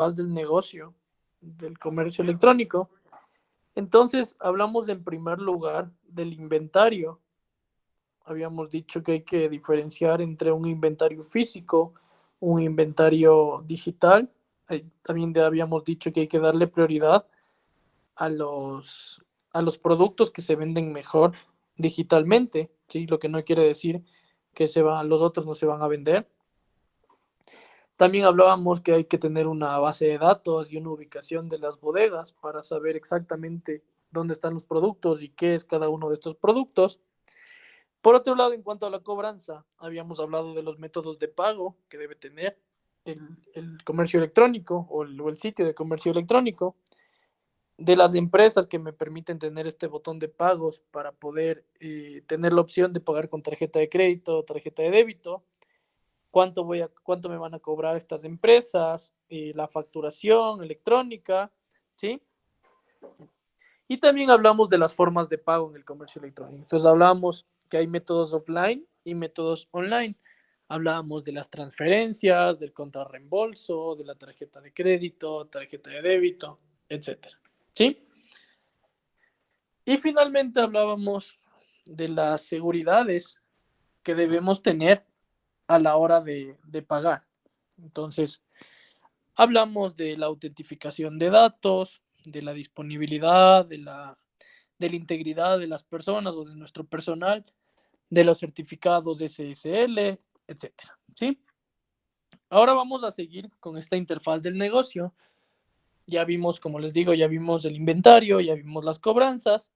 interfaz del negocio del comercio electrónico. Entonces, hablamos en primer lugar del inventario. Habíamos dicho que hay que diferenciar entre un inventario físico, un inventario digital. También habíamos dicho que hay que darle prioridad a los productos que se venden mejor digitalmente, ¿sí? Lo que no quiere decir que los otros no se van a vender. También hablábamos que hay que tener una base de datos y una ubicación de las bodegas para saber exactamente dónde están los productos y qué es cada uno de estos productos. Por otro lado, en cuanto a la cobranza, habíamos hablado de los métodos de pago que debe tener el, el comercio electrónico o el sitio de comercio electrónico, de las empresas que me permiten tener este botón de pagos para poder tener la opción de pagar con tarjeta de crédito o tarjeta de débito, cuánto me van a cobrar estas empresas, la facturación electrónica, ¿sí? Y también hablamos de las formas de pago en el comercio electrónico. Entonces hablamos que hay métodos offline y métodos online. Hablábamos de las transferencias, del contrarreembolso, de la tarjeta de crédito, tarjeta de débito, etcétera. ¿Sí? Y finalmente hablábamos de las seguridades que debemos tener a la hora de pagar. Entonces, hablamos de la autentificación de datos, de la disponibilidad, de la integridad de las personas o de nuestro personal, de los certificados de SSL, etcétera. ¿Sí? Ahora vamos a seguir con esta interfaz del negocio. Ya vimos, como les digo, ya vimos el inventario, ya vimos las cobranzas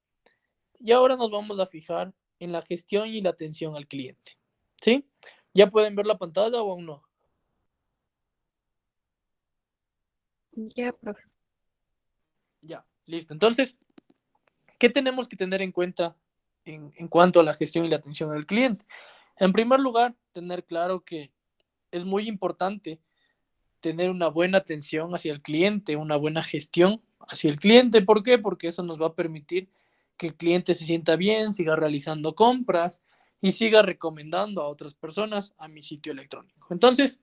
y ahora nos vamos a fijar en la gestión y la atención al cliente. ¿Sí? ¿Ya pueden ver la pantalla o aún no? Ya, profe. Ya, listo. Entonces, ¿qué tenemos que tener en cuenta en cuanto a la gestión y la atención al cliente? En primer lugar, tener claro que es muy importante tener una buena atención hacia el cliente, una buena gestión hacia el cliente. ¿Por qué? Porque eso nos va a permitir que el cliente se sienta bien, siga realizando compras y siga recomendando a otras personas a mi sitio electrónico. Entonces,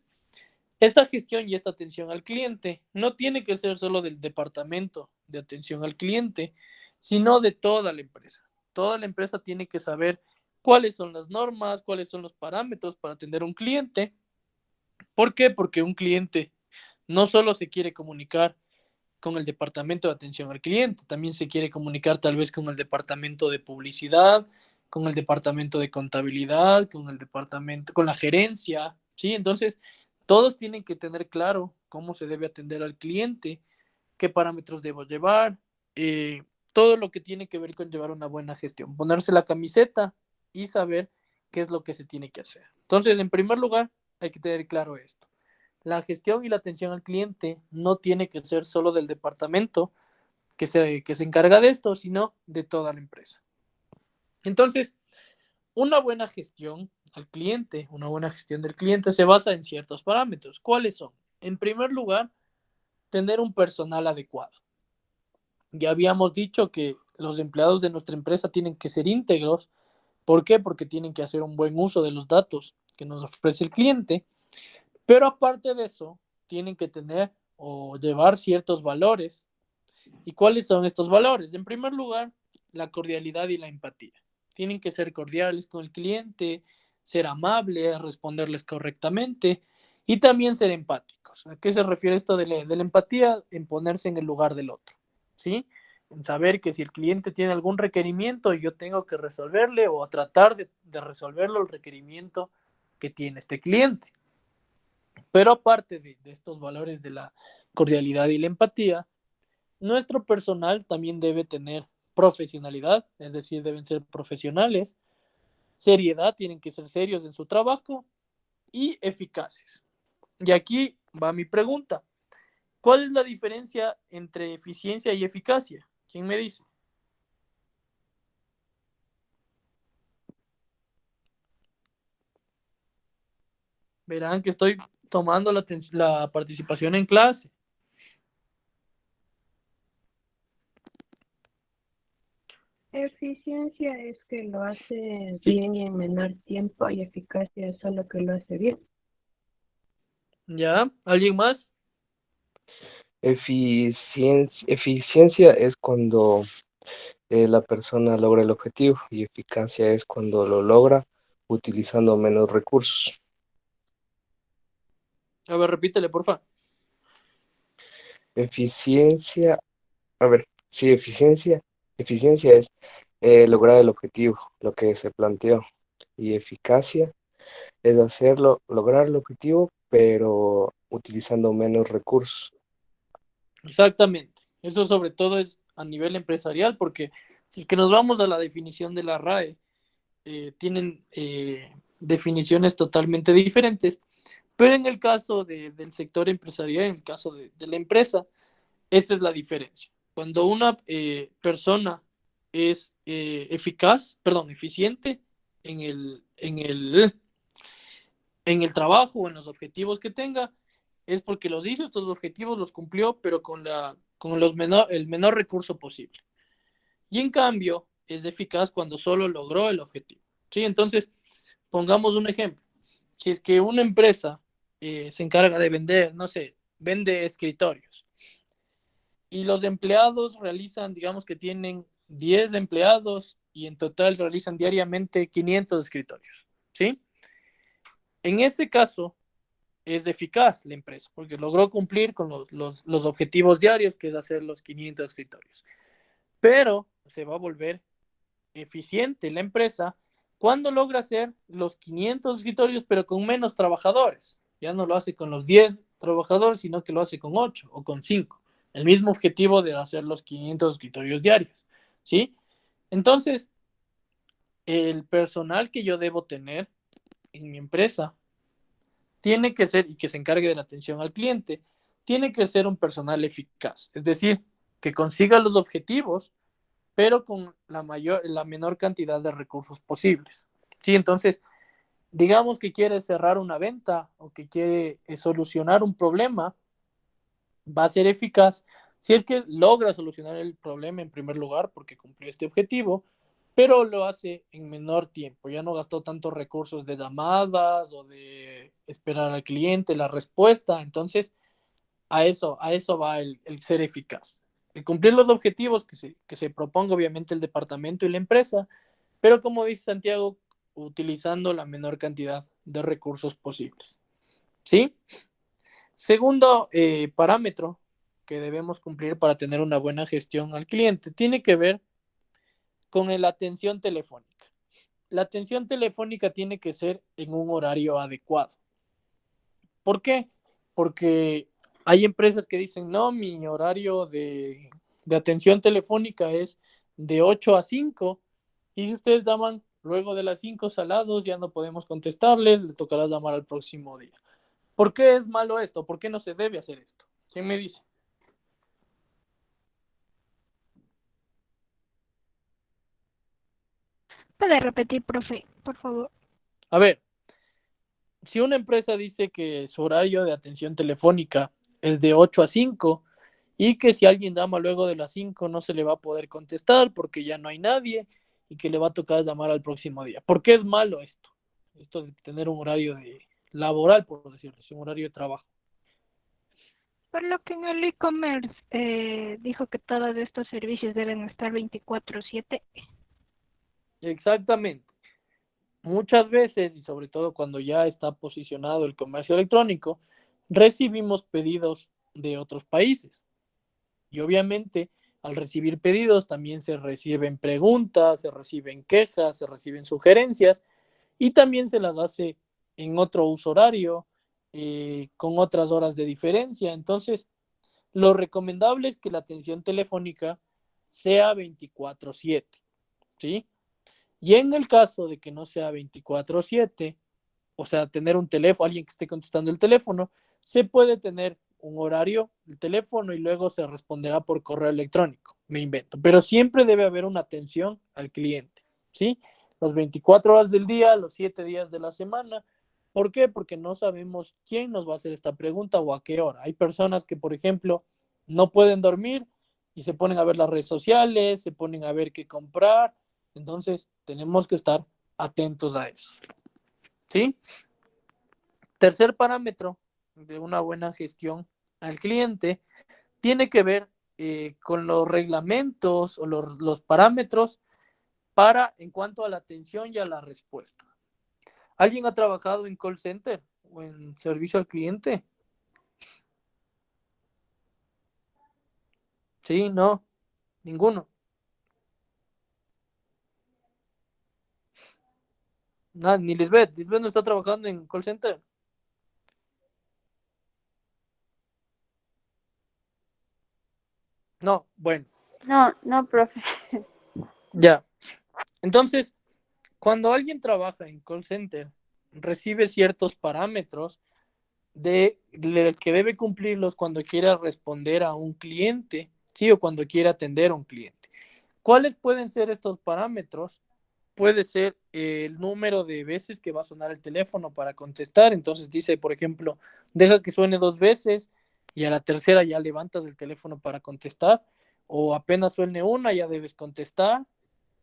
esta gestión y esta atención al cliente no tiene que ser solo del departamento de atención al cliente, sino de toda la empresa. Toda la empresa tiene que saber cuáles son las normas, cuáles son los parámetros para atender a un cliente. ¿Por qué? Porque un cliente no solo se quiere comunicar con el departamento de atención al cliente, también se quiere comunicar tal vez con el departamento de publicidad, con el departamento de contabilidad, con el departamento, con la gerencia, ¿sí? Entonces, todos tienen que tener claro cómo se debe atender al cliente, qué parámetros debo llevar, todo lo que tiene que ver con llevar una buena gestión, ponerse la camiseta y saber qué es lo que se tiene que hacer. Entonces, en primer lugar, hay que tener claro esto. La gestión y la atención al cliente no tiene que ser solo del departamento que se encarga de esto, sino de toda la empresa. Entonces, una buena gestión al cliente, una buena gestión del cliente se basa en ciertos parámetros. ¿Cuáles son? En primer lugar, tener un personal adecuado. Ya habíamos dicho que los empleados de nuestra empresa tienen que ser íntegros. ¿Por qué? Porque tienen que hacer un buen uso de los datos que nos ofrece el cliente. Pero aparte de eso, tienen que tener o llevar ciertos valores. ¿Y cuáles son estos valores? En primer lugar, la cordialidad y la empatía. Tienen que ser cordiales con el cliente, ser amables, responderles correctamente y también ser empáticos. ¿A qué se refiere esto de la empatía? En ponerse en el lugar del otro, ¿sí? En saber que si el cliente tiene algún requerimiento, yo tengo que resolverle o tratar de resolverlo el requerimiento que tiene este cliente. Pero aparte de estos valores de la cordialidad y la empatía, nuestro personal también debe tener profesionalidad, es decir, deben ser profesionales, seriedad, tienen que ser serios en su trabajo y eficaces. Y aquí va mi pregunta. ¿Cuál es la diferencia entre eficiencia y eficacia? ¿Quién me dice? Verán que estoy tomando la participación en clase. Eficiencia es que lo hace bien y en menor tiempo, y eficacia es solo que lo hace bien. ¿Ya? ¿Alguien más? Eficiencia es cuando la persona logra el objetivo y eficacia es cuando lo logra utilizando menos recursos. A ver, repítele, porfa. Eficiencia, a ver, sí, eficiencia es lograr el objetivo, lo que se planteó, y eficacia es hacerlo, lograr el objetivo, pero utilizando menos recursos. Exactamente. Eso sobre todo es a nivel empresarial, porque si es que nos vamos a la definición de la RAE, tienen definiciones totalmente diferentes, pero en el caso del sector empresarial, en el caso de la empresa, esta es la diferencia. Cuando una persona es eficaz, perdón, eficiente en el trabajo o en los objetivos que tenga, es porque los hizo, estos objetivos los cumplió, pero con el menor recurso posible. Y en cambio, es eficaz cuando solo logró el objetivo. ¿Sí? Entonces, pongamos un ejemplo. Si es que una empresa se encarga de vender, no sé, vende escritorios y los empleados realizan, digamos que tienen 10 empleados y en total realizan diariamente 500 escritorios. ¿Sí? En ese caso, es eficaz la empresa, porque logró cumplir con los objetivos diarios, que es hacer los 500 escritorios. Pero se va a volver eficiente la empresa cuando logra hacer los 500 escritorios, pero con menos trabajadores. Ya no lo hace con los 10 trabajadores, sino que lo hace con 8 o con 5. El mismo objetivo de hacer los 500 escritorios diarios. ¿Sí? Entonces, el personal que yo debo tener en mi empresa tiene que ser, y que se encargue de la atención al cliente, tiene que ser un personal eficaz, es decir, que consiga los objetivos, pero con la menor cantidad de recursos posibles. Sí, entonces, digamos que quiere cerrar una venta o que quiere solucionar un problema, va a ser eficaz si es que logra solucionar el problema en primer lugar porque cumplió este objetivo, pero lo hace en menor tiempo. Ya no gastó tantos recursos de llamadas o de esperar al cliente la respuesta. Entonces, a eso va el ser eficaz. El cumplir los objetivos que se proponga obviamente el departamento y la empresa, pero como dice Santiago, utilizando la menor cantidad de recursos posibles. ¿Sí? Segundo parámetro que debemos cumplir para tener una buena gestión al cliente tiene que ver con la atención telefónica. La atención telefónica tiene que ser en un horario adecuado. ¿Por qué? Porque hay empresas que dicen, no, mi horario de atención telefónica es de 8 a 5 y si ustedes llaman luego de las 5 salados ya no podemos contestarles, le tocará llamar al próximo día. ¿Por qué es malo esto? ¿Por qué no se debe hacer esto? ¿Quién me dice? ¿Puede repetir, profe, por favor? A ver, si una empresa dice que su horario de atención telefónica es de 8 a 5 y que si alguien llama luego de las 5 no se le va a poder contestar porque ya no hay nadie y que le va a tocar llamar al próximo día. ¿Por qué es malo esto? Esto de tener un horario de laboral, por decirlo así, un horario de trabajo. Por lo que en el e-commerce dijo que todos estos servicios deben estar 24/7. Exactamente. Muchas veces, y sobre todo cuando ya está posicionado el comercio electrónico, recibimos pedidos de otros países. Y obviamente, al recibir pedidos, también se reciben preguntas, se reciben quejas, se reciben sugerencias y también se las hace en otro uso horario, con otras horas de diferencia. Entonces, lo recomendable es que la atención telefónica sea 24/7, ¿sí? Y en el caso de que no sea 24/7, o sea, tener un teléfono, alguien que esté contestando el teléfono, se puede tener un horario, el teléfono y luego se responderá por correo electrónico, me invento. Pero siempre debe haber una atención al cliente, ¿sí? Las 24 horas del día, los 7 días de la semana. ¿Por qué? Porque no sabemos quién nos va a hacer esta pregunta o a qué hora. Hay personas que, por ejemplo, no pueden dormir y se ponen a ver las redes sociales, se ponen a ver qué comprar. Entonces, tenemos que estar atentos a eso, ¿sí? Tercer parámetro de una buena gestión al cliente tiene que ver con los reglamentos o los parámetros para en cuanto a la atención y a la respuesta. ¿Alguien ha trabajado en call center o en servicio al cliente? Sí, no, ninguno. Nada, ni Lisbeth. Lisbeth no está trabajando en call center. No, bueno, No, no, profe. ya. Entonces, cuando alguien trabaja en call center, recibe ciertos parámetros del que debe cumplirlos cuando quiera responder a un cliente, ¿sí? O cuando quiera atender a un cliente. ¿Cuáles pueden ser estos parámetros? Puede ser el número de veces que va a sonar el teléfono para contestar. Entonces dice, por ejemplo, deja que suene 2 veces y a la tercera ya levantas el teléfono para contestar. O apenas suene una, ya debes contestar.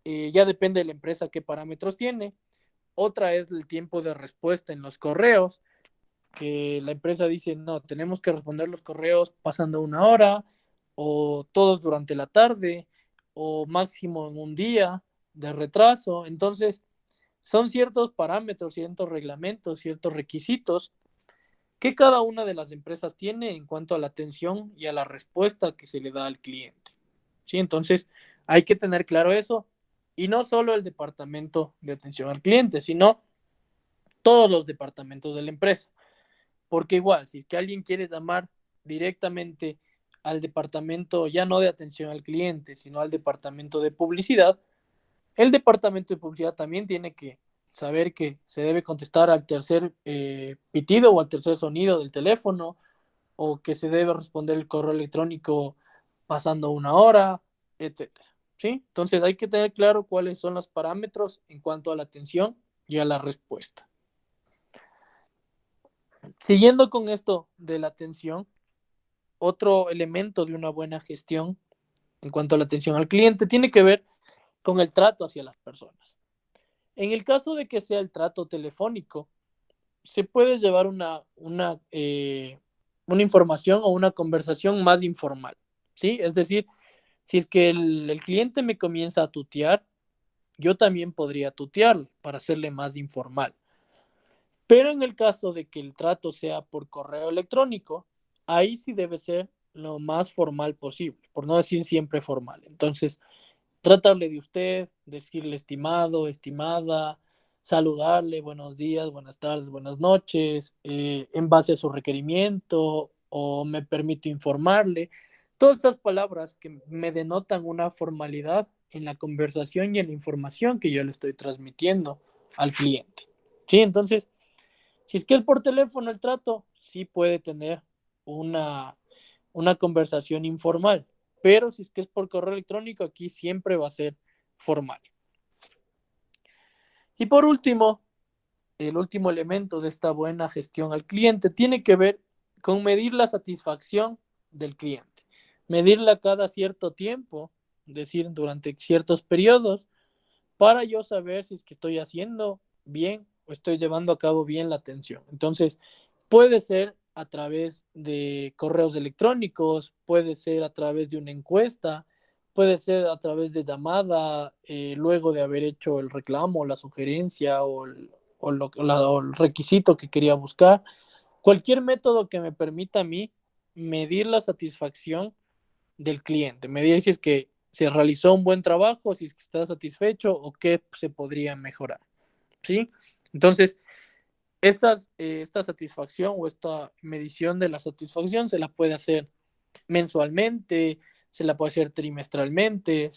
Ya depende de la empresa qué parámetros tiene. Otra es el tiempo de respuesta en los correos, que la empresa dice, no, tenemos que responder los correos pasando 1 hora, o todos durante la tarde, o máximo en un día de retraso. Entonces, son ciertos parámetros, ciertos reglamentos, ciertos requisitos que cada una de las empresas tiene en cuanto a la atención y a la respuesta que se le da al cliente. ¿Sí? Entonces, hay que tener claro eso, y no solo el departamento de atención al cliente, sino todos los departamentos de la empresa. Porque igual, si es que alguien quiere llamar directamente al departamento ya no de atención al cliente, sino al departamento de publicidad, el departamento de publicidad también tiene que saber que se debe contestar al tercer pitido o al tercer sonido del teléfono, o que se debe responder el correo electrónico pasando 1 hora, etcétera. ¿Sí? Entonces hay que tener claro cuáles son los parámetros en cuanto a la atención y a la respuesta. Siguiendo con esto de la atención, otro elemento de una buena gestión en cuanto a la atención al cliente tiene que ver con el trato hacia las personas. En el caso de que sea el trato telefónico, se puede llevar una información o una conversación más informal, ¿sí? Es decir, si es que el cliente me comienza a tutear, yo también podría tutearle para hacerle más informal. Pero en el caso de que el trato sea por correo electrónico, ahí sí debe ser lo más formal posible, por no decir siempre formal. Entonces, tratarle de usted, decirle estimado, estimada, saludarle, buenos días, buenas tardes, buenas noches, en base a su requerimiento, o me permito informarle. Todas estas palabras que me denotan una formalidad en la conversación y en la información que yo le estoy transmitiendo al cliente. ¿Sí? Entonces, si es que es por teléfono el trato, sí puede tener una, una conversación informal, pero si es que es por correo electrónico, aquí siempre va a ser formal. Y por último, el último elemento de esta buena gestión al cliente tiene que ver con medir la satisfacción del cliente. Medirla cada cierto tiempo, es decir, durante ciertos periodos, para yo saber si es que estoy haciendo bien o estoy llevando a cabo bien la atención. Entonces, puede ser a través de correos electrónicos, puede ser a través de una encuesta, puede ser a través de llamada, luego de haber hecho el reclamo, la sugerencia o el requisito que quería buscar. Cualquier método que me permita a mí medir la satisfacción del cliente, medir si es que se realizó un buen trabajo, si es que está satisfecho o qué se podría mejorar, ¿sí? Entonces, esta satisfacción o esta medición de la satisfacción se la puede hacer mensualmente, se la puede hacer trimestralmente,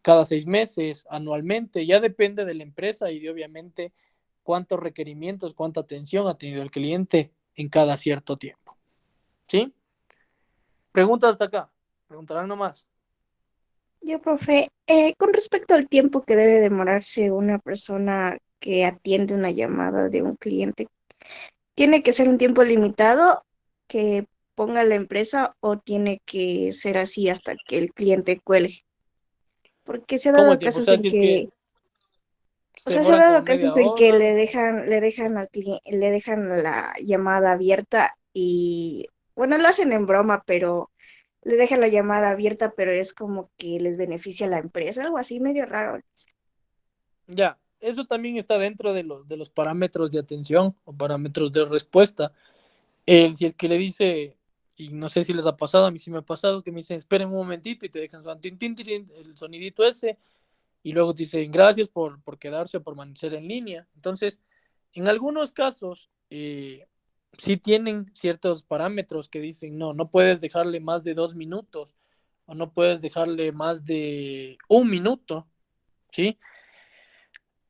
cada 6 meses, anualmente, ya depende de la empresa y de obviamente cuántos requerimientos, cuánta atención ha tenido el cliente en cada cierto tiempo, ¿sí? Preguntas hasta acá, preguntarán nomás. Yo, profe, con respecto al tiempo que debe demorarse una persona que atiende una llamada de un cliente, ¿tiene que ser un tiempo limitado que ponga la empresa o tiene que ser así hasta que el cliente cuelgue? Porque se ha ¿Cómo el dado tiempo? O casos sea, en si es que que, o se sea, se ha demoran como dado casos media en que hora. le dejan la llamada abierta y bueno, lo hacen en broma, pero le dejan la llamada abierta, pero es como que les beneficia a la empresa, algo así medio raro. Ya, eso también está dentro de los parámetros de atención o parámetros de respuesta. Si es que le dice, y no sé si les ha pasado, a mí sí me ha pasado, que me dicen, esperen un momentito y te dejan sonar tin, tin, tin, el sonidito ese, y luego te dicen, gracias por quedarse o por permanecer en línea. Entonces, en algunos casos, sí tienen ciertos parámetros que dicen, no, no puedes dejarle más de 2 minutos o no puedes dejarle más de 1 minuto, ¿sí?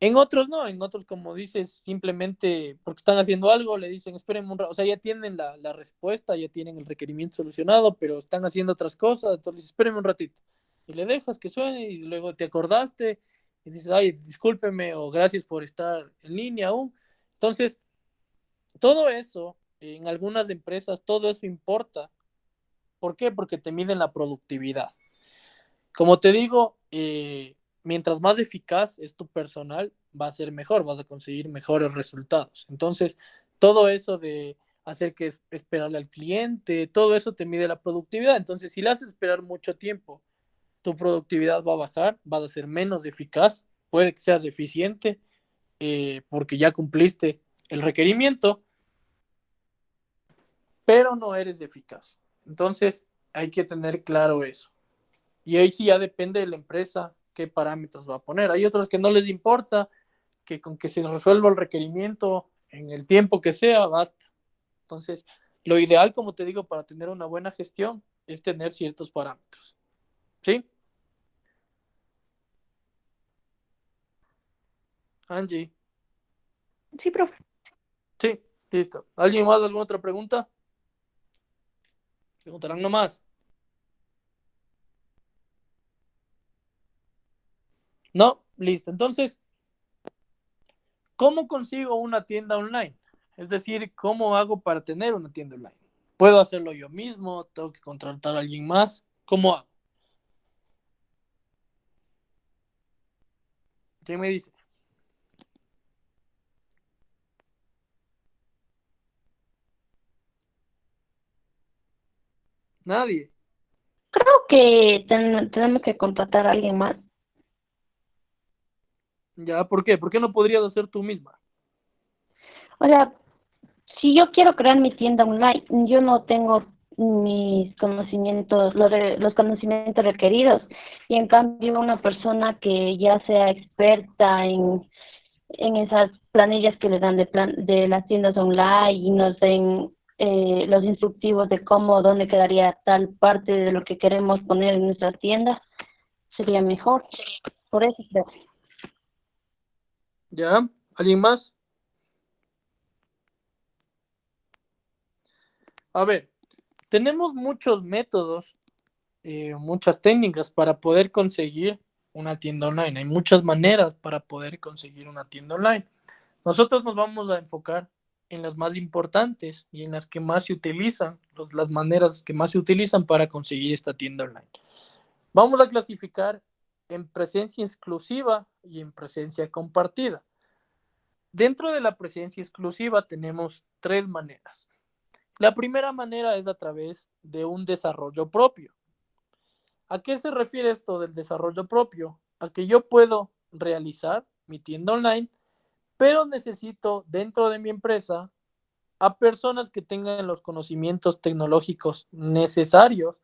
En otros no, en otros como dices, simplemente porque están haciendo algo, le dicen, esperen un rato, o sea, ya tienen la respuesta, ya tienen el requerimiento solucionado, pero están haciendo otras cosas, entonces espérenme un ratito. Y le dejas que suene y luego te acordaste y dices, ay, discúlpeme o gracias por estar en línea aún. Entonces, todo eso, en algunas empresas, todo eso importa. ¿Por qué? Porque te miden la productividad. Como te digo, mientras más eficaz es tu personal, va a ser mejor, vas a conseguir mejores resultados. Entonces, todo eso de hacer que esperarle al cliente, todo eso te mide la productividad. Entonces, si le haces esperar mucho tiempo, tu productividad va a bajar, vas a ser menos eficaz, puede que seas eficiente porque ya cumpliste el requerimiento, pero no eres eficaz. Entonces, hay que tener claro eso. Y ahí sí ya depende de la empresa qué parámetros va a poner. Hay otros que no les importa, que con que se resuelva el requerimiento en el tiempo que sea, basta. Entonces, lo ideal, como te digo, para tener una buena gestión es tener ciertos parámetros. ¿Sí? Angie. Sí, profe. Sí, listo. ¿Alguien más? ¿Alguna otra pregunta? Preguntarán nomás. No, listo. Entonces, ¿cómo consigo una tienda online? Es decir, ¿cómo hago para tener una tienda online? ¿Puedo hacerlo yo mismo? ¿Tengo que contratar a alguien más? ¿Cómo hago? ¿Quién me dice? Nadie. Creo que tenemos que contratar a alguien más. ¿Ya? ¿Por qué? ¿Por qué no podrías hacer tú misma? O sea, si yo quiero crear mi tienda online, yo no tengo mis conocimientos, los conocimientos requeridos. Y en cambio, una persona que ya sea experta en esas planillas que le dan de las tiendas online y nos den los instructivos de cómo, dónde quedaría tal parte de lo que queremos poner en nuestras tiendas, sería mejor. Por eso creo. ¿Ya? ¿Alguien más? A ver, tenemos muchos métodos, muchas técnicas para poder conseguir una tienda online. Hay muchas maneras para poder conseguir una tienda online. Nosotros nos vamos a enfocar en las más importantes y en las que más se utilizan, las maneras que más se utilizan para conseguir esta tienda online. Vamos a clasificar en presencia exclusiva y en presencia compartida. Dentro de la presencia exclusiva tenemos tres maneras. La primera manera es a través de un desarrollo propio. ¿A qué se refiere esto del desarrollo propio? A que yo puedo realizar mi tienda online, pero necesito dentro de mi empresa a personas que tengan los conocimientos tecnológicos necesarios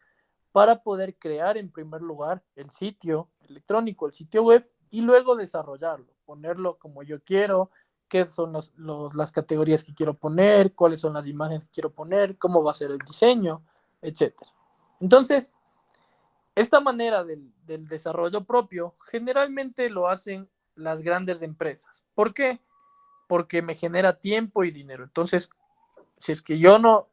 para poder crear en primer lugar el sitio electrónico, el sitio web y luego desarrollarlo, ponerlo como yo quiero, qué son las categorías que quiero poner, cuáles son las imágenes que quiero poner, cómo va a ser el diseño, etcétera. Entonces, esta manera del desarrollo propio generalmente lo hacen las grandes empresas. ¿Por qué? Porque me genera tiempo y dinero. Entonces, si es que yo no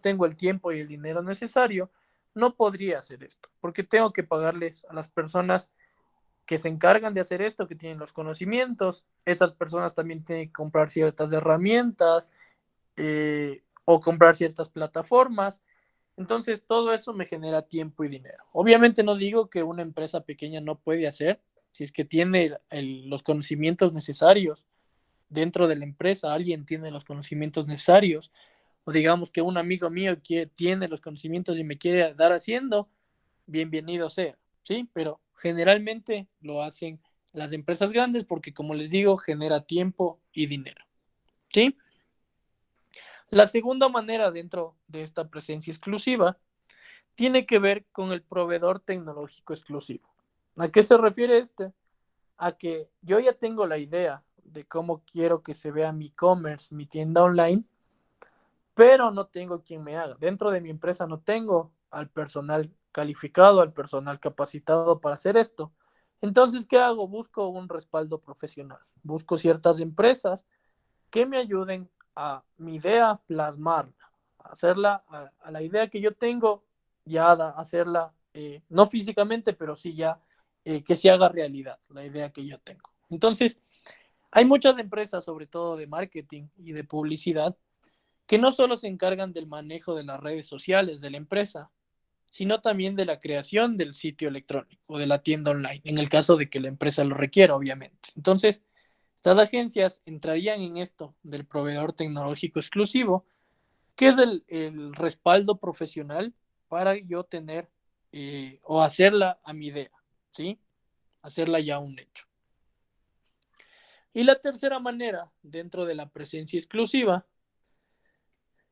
tengo el tiempo y el dinero necesario, no podría hacer esto, porque tengo que pagarles a las personas que se encargan de hacer esto, que tienen los conocimientos. Estas personas también tienen que comprar ciertas herramientas o comprar ciertas plataformas. Entonces, todo eso me genera tiempo y dinero. Obviamente no digo que una empresa pequeña no puede hacer, si es que tiene los conocimientos necesarios dentro de la empresa, alguien tiene los conocimientos necesarios, o digamos que un amigo mío que tiene los conocimientos y me quiere dar haciendo, bienvenido sea, ¿sí? Pero generalmente lo hacen las empresas grandes porque, como les digo, genera tiempo y dinero, ¿sí? La segunda manera dentro de esta presencia exclusiva tiene que ver con el proveedor tecnológico exclusivo. ¿A qué se refiere este? A que yo ya tengo la idea de cómo quiero que se vea mi e-commerce, mi tienda online, pero no tengo quien me haga. Dentro de mi empresa no tengo al personal calificado, al personal capacitado para hacer esto. Entonces, ¿qué hago? Busco un respaldo profesional. Busco ciertas empresas que me ayuden a mi idea plasmarla, a hacerla a la idea que yo tengo, ya hacerla, no físicamente, pero sí ya que se haga realidad, la idea que yo tengo. Entonces, hay muchas empresas, sobre todo de marketing y de publicidad, que no solo se encargan del manejo de las redes sociales de la empresa, sino también de la creación del sitio electrónico o de la tienda online, en el caso de que la empresa lo requiera, obviamente. Entonces, estas agencias entrarían en esto del proveedor tecnológico exclusivo, que es el respaldo profesional para yo tener o hacerla a mi idea, ¿sí? Hacerla ya un hecho. Y la tercera manera, dentro de la presencia exclusiva,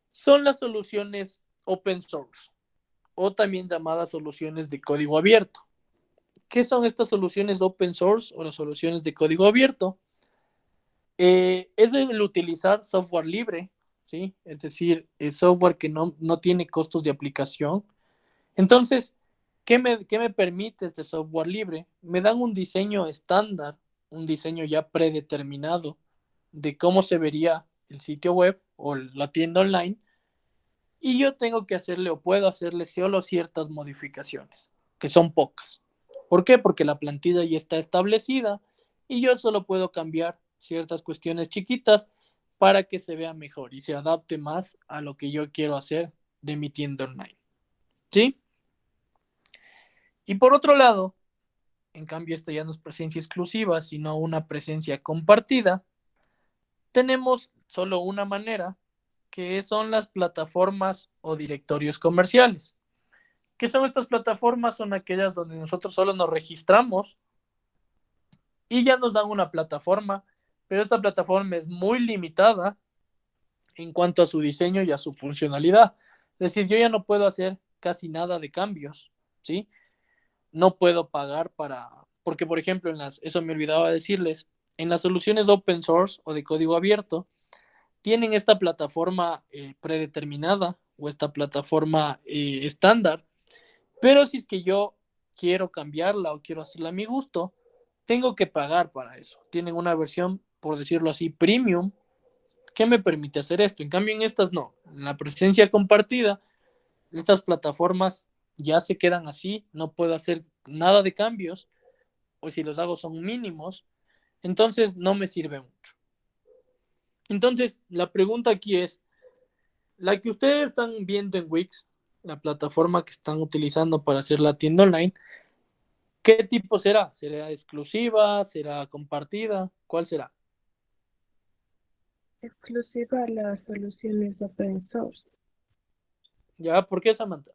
son las soluciones open source o también llamadas soluciones de código abierto. ¿Qué son estas soluciones open source o las soluciones de código abierto? Es el utilizar software libre, ¿sí? Es decir, el software que no tiene costos de aplicación. Entonces, ¿qué me permite este software libre? Me dan un diseño estándar, un diseño ya predeterminado de cómo se vería el sitio web o la tienda online, y yo tengo que hacerle o puedo hacerle solo ciertas modificaciones, que son pocas. ¿Por qué? Porque la plantilla ya está establecida y yo solo puedo cambiar ciertas cuestiones chiquitas para que se vea mejor y se adapte más a lo que yo quiero hacer de mi tienda online. ¿Sí? Y por otro lado, en cambio, esta ya no es presencia exclusiva, sino una presencia compartida. Tenemos solo una manera, que son las plataformas o directorios comerciales. ¿Qué son estas plataformas? Son aquellas donde nosotros solo nos registramos y ya nos dan una plataforma, pero esta plataforma es muy limitada en cuanto a su diseño y a su funcionalidad. Es decir, yo ya no puedo hacer casi nada de cambios, ¿sí? No puedo pagar porque por ejemplo, eso me olvidaba decirles, en las soluciones open source o de código abierto, tienen esta plataforma predeterminada o esta plataforma estándar, pero si es que yo quiero cambiarla o quiero hacerla a mi gusto, tengo que pagar para eso. Tienen una versión, por decirlo así, premium, que me permite hacer esto. En cambio, en estas no. En la presencia compartida, estas plataformas ya se quedan así, no puedo hacer nada de cambios, o si los hago son mínimos, entonces no me sirve mucho. Entonces, la pregunta aquí es, la que ustedes están viendo en Wix, la plataforma que están utilizando para hacer la tienda online, ¿qué tipo será? ¿Será exclusiva? ¿Será compartida? ¿Cuál será? Exclusiva a las soluciones open source, ¿Ya? ¿Por qué, Samantha?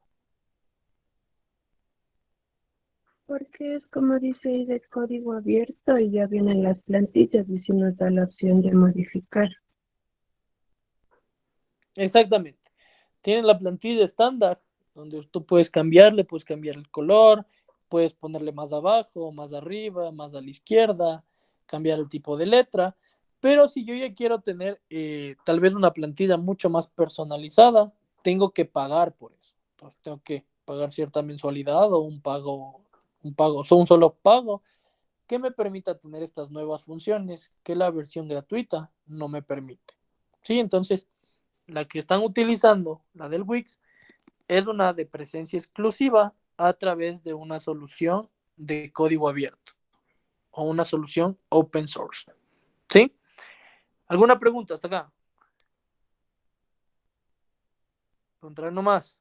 porque es como dice ahí de código abierto y ya vienen las plantillas y si nos da la opción de modificar. Exactamente. Tienen la plantilla estándar, donde tú puedes cambiarle, puedes cambiar el color, puedes ponerle más abajo, más arriba, más a la izquierda, cambiar el tipo de letra. Pero si yo ya quiero tener tal vez una plantilla mucho más personalizada, tengo que pagar por eso. Entonces, tengo que pagar cierta mensualidad o un solo pago que me permita tener estas nuevas funciones que la versión gratuita no me permite. Sí, entonces la que están utilizando, la del Wix, es una de presencia exclusiva a través de una solución de código abierto o una solución open source. ¿Sí? ¿Alguna pregunta hasta acá? Preguntar nomás.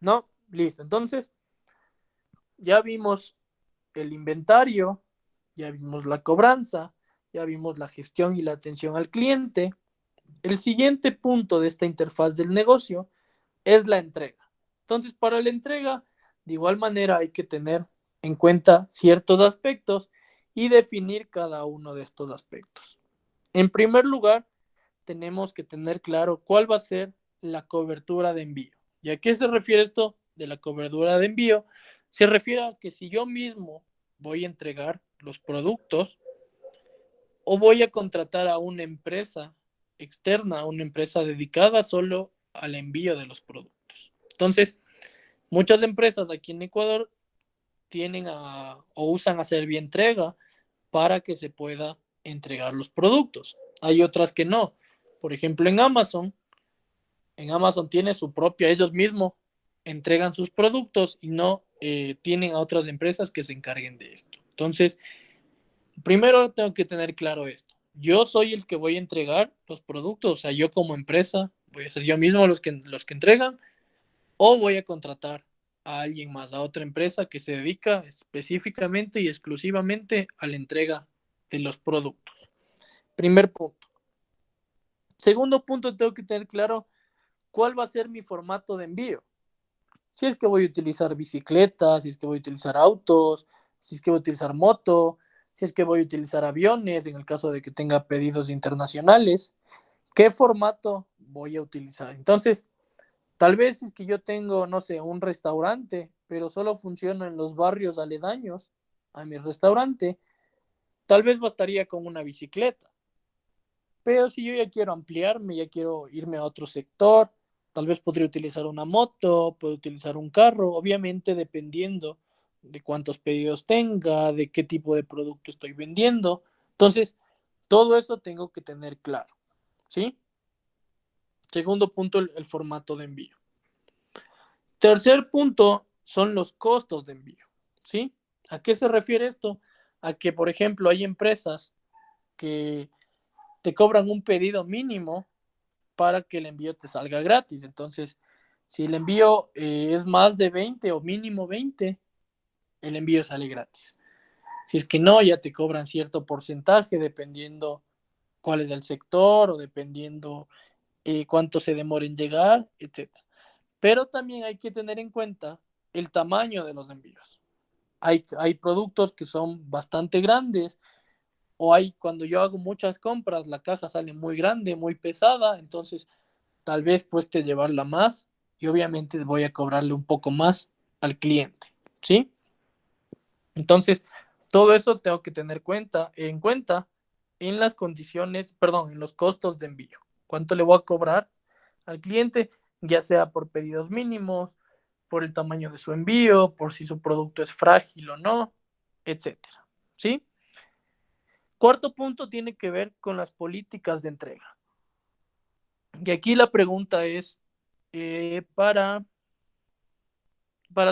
¿No? Listo. Entonces, ya vimos el inventario, ya vimos la cobranza, ya vimos la gestión y la atención al cliente, El siguiente punto de esta interfaz del negocio es la entrega. Entonces, para la entrega, de igual manera hay que tener en cuenta ciertos aspectos y definir cada uno de estos aspectos. En primer lugar, tenemos que tener claro cuál va a ser la cobertura de envío. ¿Y a qué se refiere esto de la cobertura de envío? Se refiere a que si yo mismo voy a entregar los productos o voy a contratar a una empresa externa, a una empresa dedicada solo al envío de los productos. Entonces, muchas empresas aquí en Ecuador tienen o usan a Servientrega para que se pueda entregar los productos. Hay otras que no. Por ejemplo, en Amazon tiene su propia, ellos mismos entregan sus productos y no tienen a otras empresas que se encarguen de esto. Entonces, primero tengo que tener claro esto. Yo soy el que voy a entregar los productos, o sea, yo como empresa voy a ser yo mismo los que entregan o voy a contratar a alguien más, a otra empresa que se dedica específicamente y exclusivamente a la entrega de los productos. Primer punto. Segundo punto, tengo que tener claro cuál va a ser mi formato de envío. Si es que voy a utilizar bicicletas, si es que voy a utilizar autos, si es que voy a utilizar moto, si es que voy a utilizar aviones, en el caso de que tenga pedidos internacionales, ¿qué formato voy a utilizar? Entonces, tal vez es que yo tengo, no sé, un restaurante, pero solo funciona en los barrios aledaños a mi restaurante, tal vez bastaría con una bicicleta. Pero si yo ya quiero ampliarme, ya quiero irme a otro sector, tal vez podría utilizar una moto, puedo utilizar un carro, obviamente dependiendo de cuántos pedidos tenga, de qué tipo de producto estoy vendiendo. Entonces, todo eso tengo que tener claro, ¿sí? Segundo punto, el formato de envío. Tercer punto son los costos de envío, ¿sí? ¿A qué se refiere esto? A que, por ejemplo, hay empresas que te cobran un pedido mínimo para que el envío te salga gratis. Entonces, si el envío es más de 20 o mínimo 20, el envío sale gratis. Si es que no, ya te cobran cierto porcentaje dependiendo cuál es el sector o dependiendo cuánto se demora en llegar, etcétera. Pero también hay que tener en cuenta el tamaño de los envíos. Hay productos que son bastante grandes o hay cuando yo hago muchas compras, la caja sale muy grande, muy pesada, entonces tal vez cueste llevarla más y obviamente voy a cobrarle un poco más al cliente, ¿sí? Entonces, todo eso tengo que tener en cuenta en las condiciones, perdón, en los costos de envío. ¿Cuánto le voy a cobrar al cliente? Ya sea por pedidos mínimos, por el tamaño de su envío, por si su producto es frágil o no, etcétera, ¿sí? Cuarto punto tiene que ver con las políticas de entrega. Y aquí la pregunta es para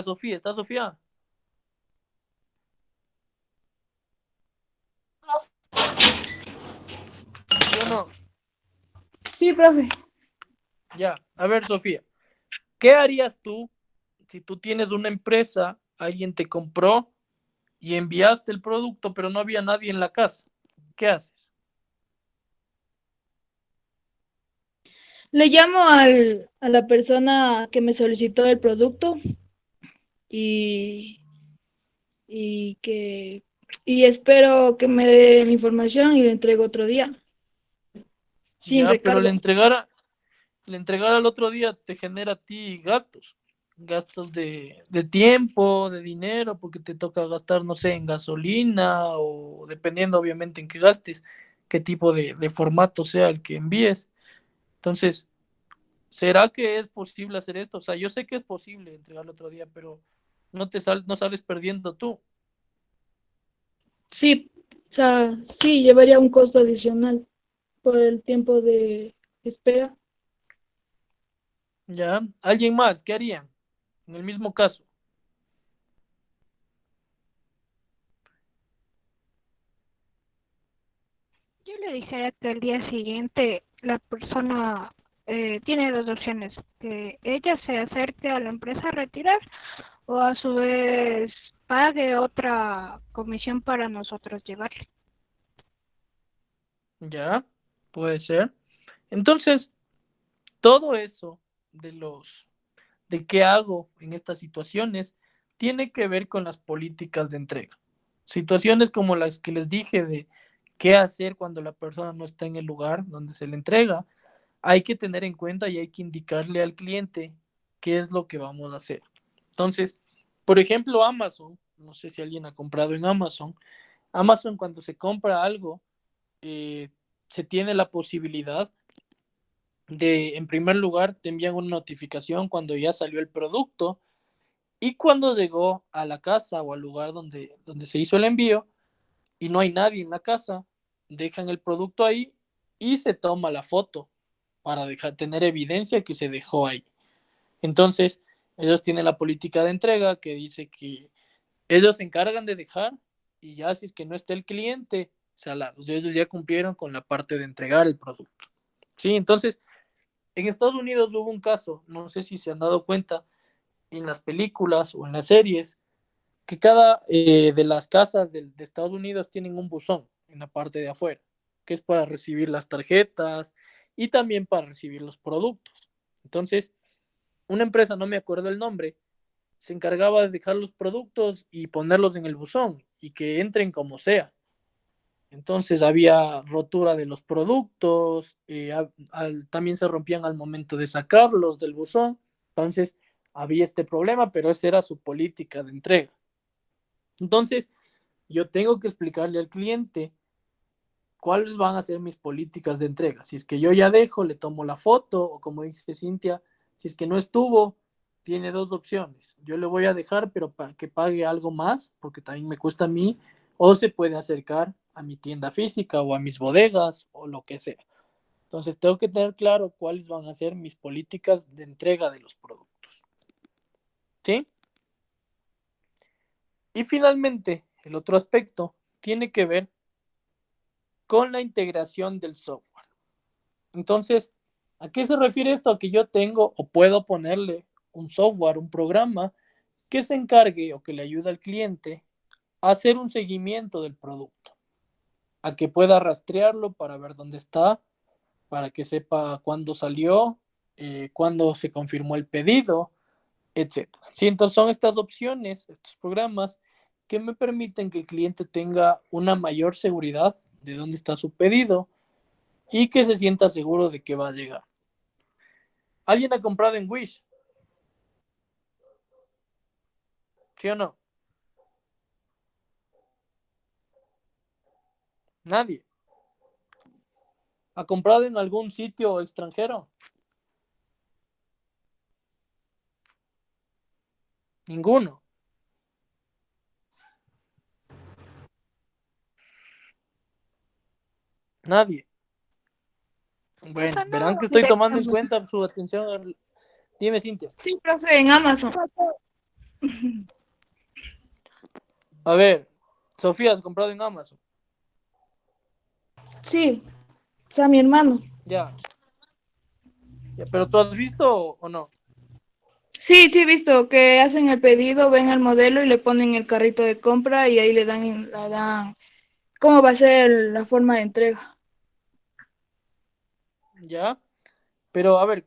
Sofía. ¿Está Sofía? ¿Sí o no? Sí, profe. Ya. A ver, Sofía, ¿qué harías tú si tú tienes una empresa, alguien te compró y enviaste el producto, pero no había nadie en la casa? ¿Qué haces? Le llamo a la persona que me solicitó el producto y, y que y espero que me dé la información y le entrego otro día, sin Ya, pero recargo. le entregar al otro día te genera a ti gastos. Gastos de tiempo, de dinero, porque te toca gastar, no sé, en gasolina o dependiendo obviamente en qué gastes, qué tipo de formato sea el que envíes. Entonces, ¿será que es posible hacer esto? O sea, yo sé que es posible entregarlo otro día, pero no sales perdiendo tú. Sí, o sea, sí, llevaría un costo adicional por el tiempo de espera. ¿Ya? ¿Alguien más? ¿Qué harían? En el mismo caso. Yo le dijera que al día siguiente la persona tiene dos opciones, que ella se acerque a la empresa a retirar o a su vez pague otra comisión para nosotros llevarle. ¿Ya? Puede ser. Entonces, todo eso de qué hago en estas situaciones tiene que ver con las políticas de entrega. Situaciones como las que les dije de qué hacer cuando la persona no está en el lugar donde se le entrega, hay que tener en cuenta y hay que indicarle al cliente qué es lo que vamos a hacer. Entonces, por ejemplo, Amazon, no sé si alguien ha comprado en Amazon. Amazon, cuando se compra algo, se tiene la posibilidad de, en primer lugar, te envían una notificación cuando ya salió el producto y cuando llegó a la casa o al lugar donde se hizo el envío y no hay nadie en la casa, dejan el producto ahí y se toma la foto para tener evidencia que se dejó ahí. Entonces, ellos tienen la política de entrega que dice que ellos se encargan de dejar y ya si es que no está el cliente, salados. Ellos ya cumplieron con la parte de entregar el producto. Sí, entonces, en Estados Unidos hubo un caso, no sé si se han dado cuenta, en las películas o en las series, que cada de las casas de Estados Unidos tienen un buzón en la parte de afuera, que es para recibir las tarjetas y también para recibir los productos. Entonces, una empresa, no me acuerdo el nombre, se encargaba de dejar los productos y ponerlos en el buzón y que entren como sea. Entonces había rotura de los productos, también se rompían al momento de sacarlos del buzón. Entonces había este problema, pero esa era su política de entrega. Entonces yo tengo que explicarle al cliente cuáles van a ser mis políticas de entrega. Si es que yo ya dejo, le tomo la foto, o como dice Cintia, si es que no estuvo, tiene dos opciones. Yo le voy a dejar, pero para que pague algo más, porque también me cuesta a mí, o se puede acercar a mi tienda física o a mis bodegas o lo que sea. Entonces tengo que tener claro cuáles van a ser mis políticas de entrega de los productos. ¿Sí? Y finalmente, el otro aspecto tiene que ver con la integración del software. Entonces, ¿a qué se refiere esto? A que yo tengo o puedo ponerle un software, un programa que se encargue o que le ayude al cliente a hacer un seguimiento del producto, a que pueda rastrearlo para ver dónde está, para que sepa cuándo salió, cuándo se confirmó el pedido, etc. Sí, entonces son estas opciones, estos programas que me permiten que el cliente tenga una mayor seguridad de dónde está su pedido y que se sienta seguro de que va a llegar. ¿Alguien ha comprado en Wish? ¿Sí o no? Nadie. ¿Ha comprado en algún sitio extranjero? Ninguno. Nadie. Bueno, Eso verán no que estoy tomando en directamente. cuenta su atención. Dime, Cintia. Sí, profe, en Amazon. A ver, Sofía, ¿has comprado en Amazon? Sí, o sea, mi hermano. Ya. Ya, pero ¿tú has visto o no? Sí, sí, he visto que hacen el pedido, ven el modelo y le ponen el carrito de compra y ahí le dan cómo va a ser la forma de entrega. Ya. Pero a ver,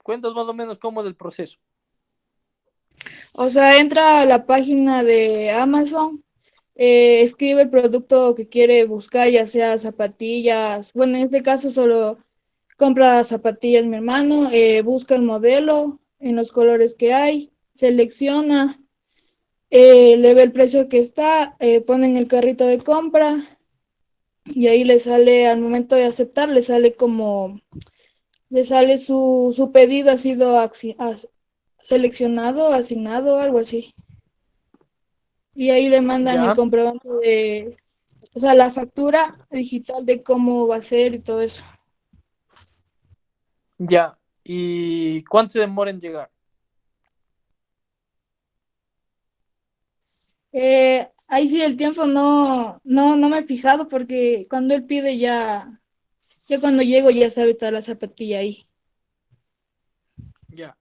cuentas más o menos cómo es el proceso. O sea, entra a la página de Amazon, escribe el producto que quiere buscar, ya sea zapatillas. Bueno, en este caso solo compra zapatillas mi hermano, busca el modelo en los colores que hay, selecciona, le ve el precio que está, pone en el carrito de compra y ahí le sale, al momento de aceptar, le sale su pedido ha sido seleccionado, asignado, algo así. Y ahí le mandan el Ya. comprobante o sea, la factura digital de cómo va a ser y todo eso. Ya. ¿Y cuánto se demora en llegar? Ahí sí el tiempo no me he fijado porque cuando él pide ya cuando llego ya sabe toda la zapatilla ahí. Ya.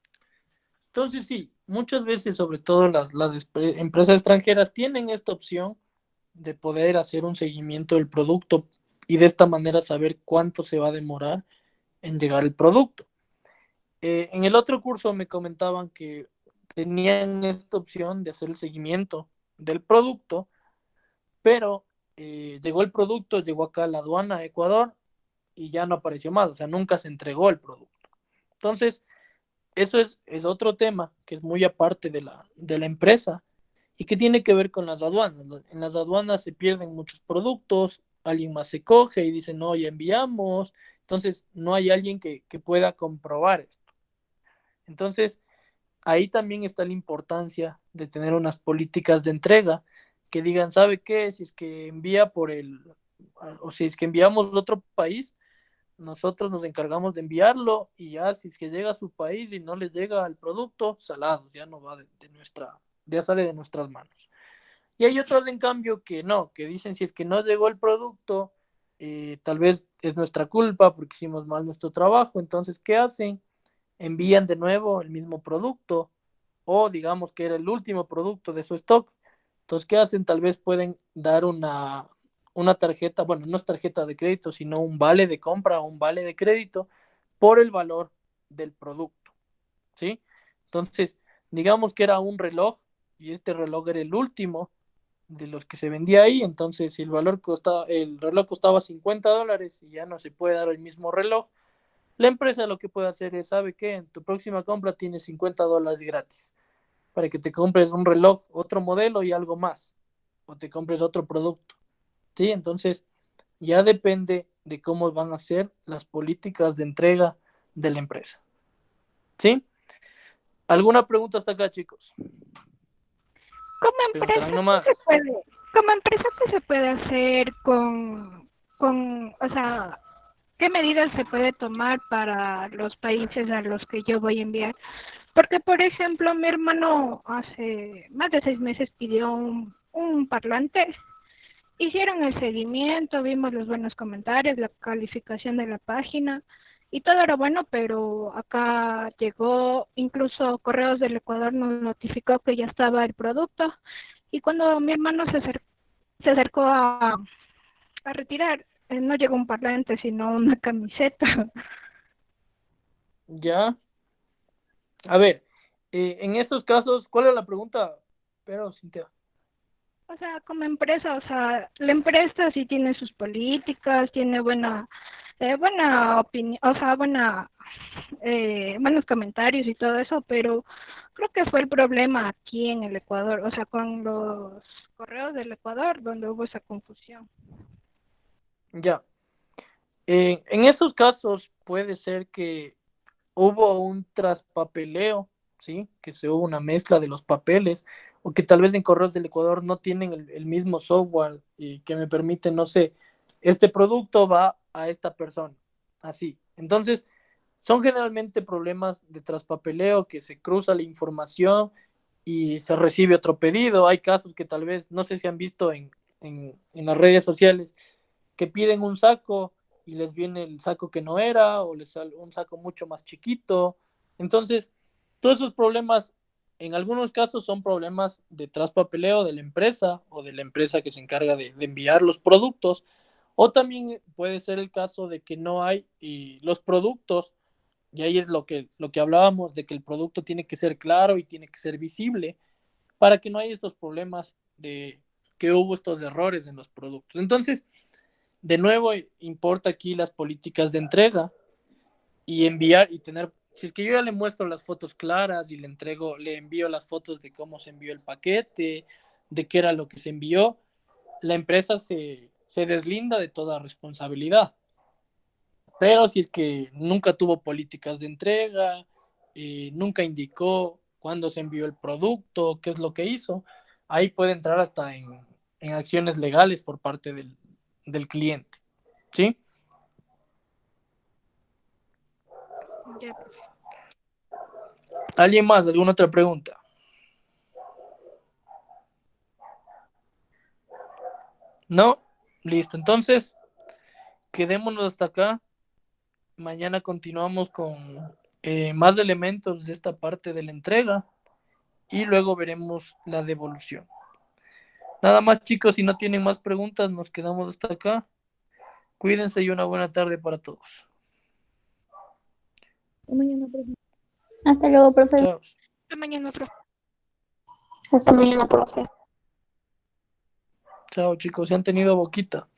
Entonces sí, muchas veces, sobre todo las empresas extranjeras, tienen esta opción de poder hacer un seguimiento del producto y de esta manera saber cuánto se va a demorar en llegar el producto. En el otro curso me comentaban que tenían esta opción de hacer el seguimiento del producto, pero llegó el producto, llegó acá a la aduana de Ecuador y ya no apareció más, o sea, nunca se entregó el producto. Entonces, eso es otro tema que es muy aparte de la empresa y que tiene que ver con las aduanas. En las aduanas se pierden muchos productos, alguien más se coge y dice, no, ya enviamos, entonces no hay alguien que pueda comprobar esto. Entonces, ahí también está la importancia de tener unas políticas de entrega que digan, ¿sabe qué? Si es que envía o si es que enviamos a otro país, nosotros nos encargamos de enviarlo y ya si es que llega a su país y no les llega el producto, salado, ya no va ya sale de nuestras manos. Y hay otros, en cambio, que no, que dicen si es que no llegó el producto, tal vez es nuestra culpa porque hicimos mal nuestro trabajo. Entonces, ¿qué hacen? Envían de nuevo el mismo producto o digamos que era el último producto de su stock. Entonces, ¿qué hacen? Tal vez pueden dar una tarjeta, bueno, no es tarjeta de crédito, sino un vale de compra o un vale de crédito por el valor del producto, ¿sí? Entonces, digamos que era un reloj y este reloj era el último de los que se vendía ahí. Entonces, si el reloj costaba $50 y ya no se puede dar el mismo reloj, la empresa lo que puede hacer es, ¿sabe qué? En tu próxima compra tienes $50 gratis para que te compres un reloj, otro modelo y algo más, o te compres otro producto, ¿sí? Entonces, ya depende de cómo van a ser las políticas de entrega de la empresa, ¿sí? ¿Alguna pregunta hasta acá, chicos? Como empresa, Preguntarán nomás. como empresa, ¿qué se puede hacer o sea, qué medidas se puede tomar para los países a los que yo voy a enviar? Porque, por ejemplo, mi hermano hace más de 6 meses pidió un parlante. Hicieron el seguimiento, vimos los buenos comentarios, la calificación de la página y todo era bueno, pero acá llegó, incluso Correos del Ecuador nos notificó que ya estaba el producto y cuando mi hermano se acercó a retirar, no llegó un parlante, sino una camiseta. Ya. A ver, en esos casos, ¿cuál es la pregunta? Pero, Cintia. O sea, como empresa, o sea, la empresa sí tiene sus políticas, tiene buena opinión, o sea, buenos comentarios y todo eso, pero creo que fue el problema aquí en el Ecuador, o sea, con los correos del Ecuador, donde hubo esa confusión. Ya. En esos casos puede ser que hubo un traspapeleo, ¿sí? Que se hubo una mezcla de los papeles, o que tal vez en Correos del Ecuador no tienen el mismo software y que me permite, no sé, este producto va a esta persona, así. Entonces, son generalmente problemas de traspapeleo que se cruza la información y se recibe otro pedido. Hay casos que tal vez, no sé si han visto en las redes sociales, que piden un saco y les viene el saco que no era o les sale un saco mucho más chiquito. Entonces, todos esos problemas, en algunos casos son problemas de traspapeleo de la empresa o de la empresa que se encarga de enviar los productos, o también puede ser el caso de que no hay y los productos, y ahí es lo que hablábamos, de que el producto tiene que ser claro y tiene que ser visible para que no haya estos problemas de que hubo estos errores en los productos. Entonces, de nuevo, importa aquí las políticas de entrega y enviar y tener, si es que yo ya le muestro las fotos claras y le envío las fotos de cómo se envió el paquete, de qué era lo que se envió, la empresa se deslinda de toda responsabilidad. Pero si es que nunca tuvo políticas de entrega, nunca indicó cuándo se envió el producto, qué es lo que hizo, ahí puede entrar hasta en acciones legales por parte del cliente. ¿Sí? Ya. ¿Alguien más? ¿Alguna otra pregunta? ¿No? Listo. Entonces, quedémonos hasta acá. Mañana continuamos con más elementos de esta parte de la entrega y luego veremos la devolución. Nada más, chicos, si no tienen más preguntas, nos quedamos hasta acá. Cuídense y una buena tarde para todos. Hasta mañana, profe. Hasta luego, profe. Chao. Hasta mañana, profe. Hasta mañana, profe. Chao, chicos. Se han tenido boquita.